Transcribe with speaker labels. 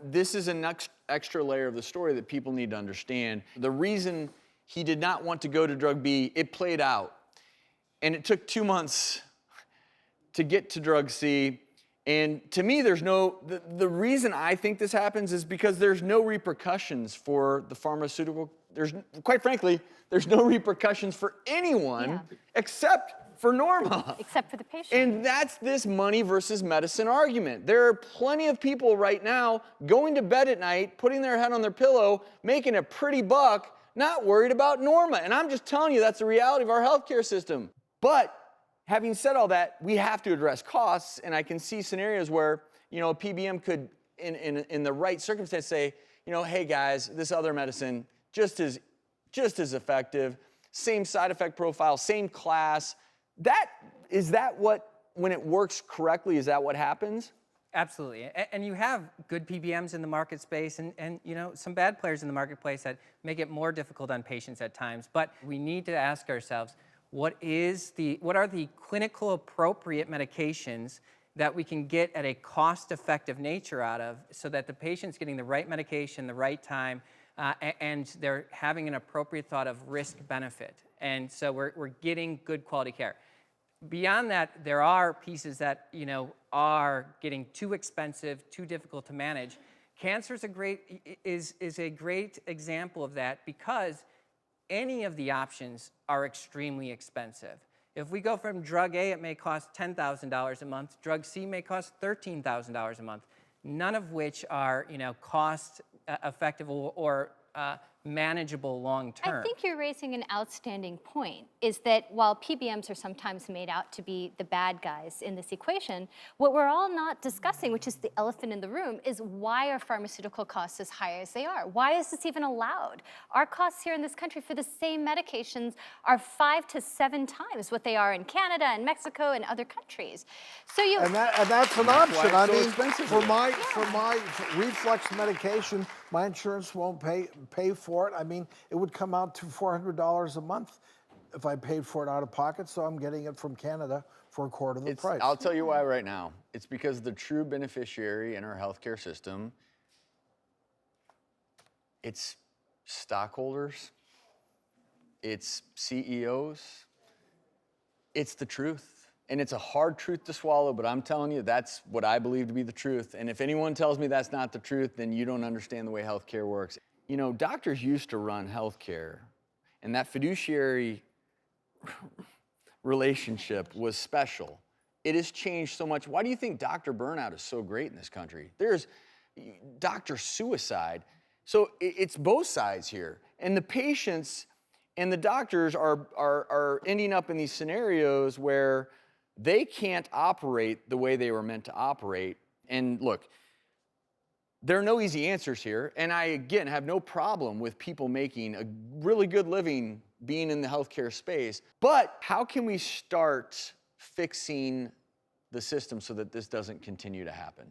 Speaker 1: This is an extra layer of the story that people need to understand. The reason he did not want to go to drug B, it played out. And it took 2 months to get to drug C. And to me, the reason I think this happens is because there's no repercussions for the pharmaceutical. Quite frankly, there's no repercussions for anyone except for Norma.
Speaker 2: Except for the patient.
Speaker 1: And that's this money versus medicine argument. There are plenty of people right now going to bed at night, putting their head on their pillow, making a pretty buck, not worried about Norma. And I'm just telling you, that's the reality of our healthcare system. But having said all that, we have to address costs, and I can see scenarios where, a PBM could, in the right circumstance, say, hey guys, this other medicine, just as effective, same side effect profile, same class. When it works correctly, is that what happens?
Speaker 3: Absolutely, and you have good PBMs in the market space and some bad players in the marketplace that make it more difficult on patients at times, but we need to ask ourselves, what are the clinical appropriate medications that we can get at a cost-effective nature out of so that the patient's getting the right medication, the right time, and they're having an appropriate thought of risk-benefit. And so we're getting good quality care. Beyond that, there are pieces that are getting too expensive, too difficult to manage. Cancer is a great example of that because any of the options are extremely expensive. If we go from drug A, it may cost $10,000 a month. Drug C may cost $13,000 a month. None of which are, cost effective or manageable long term.
Speaker 2: I think you're raising an outstanding point, is that while PBMs are sometimes made out to be the bad guys in this equation, what we're all not discussing, which is the elephant in the room, is why are pharmaceutical costs as high as they are? Why is this even allowed? Our costs here in this country for the same medications are 5 to 7 times what they are in Canada and Mexico and other countries. So
Speaker 4: and that's an option. I mean, for my reflex medication, my insurance won't pay for it. I mean, it would come out to $400 a month if I paid for it out of pocket, so I'm getting it from Canada for a quarter of the price.
Speaker 1: I'll tell you why right now. It's because the true beneficiary in our healthcare system, it's stockholders, it's CEOs, it's the truth. And it's a hard truth to swallow, but I'm telling you, that's what I believe to be the truth. And if anyone tells me that's not the truth, then you don't understand the way healthcare works. Doctors used to run healthcare, and that fiduciary relationship was special. It has changed so much. Why do you think doctor burnout is so great in this country? There's doctor suicide. So it's both sides here. And the patients and the doctors are ending up in these scenarios where they can't operate the way they were meant to operate. And look, there are no easy answers here. And I, again, have no problem with people making a really good living being in the healthcare space. But how can we start fixing the system so that this doesn't continue to happen?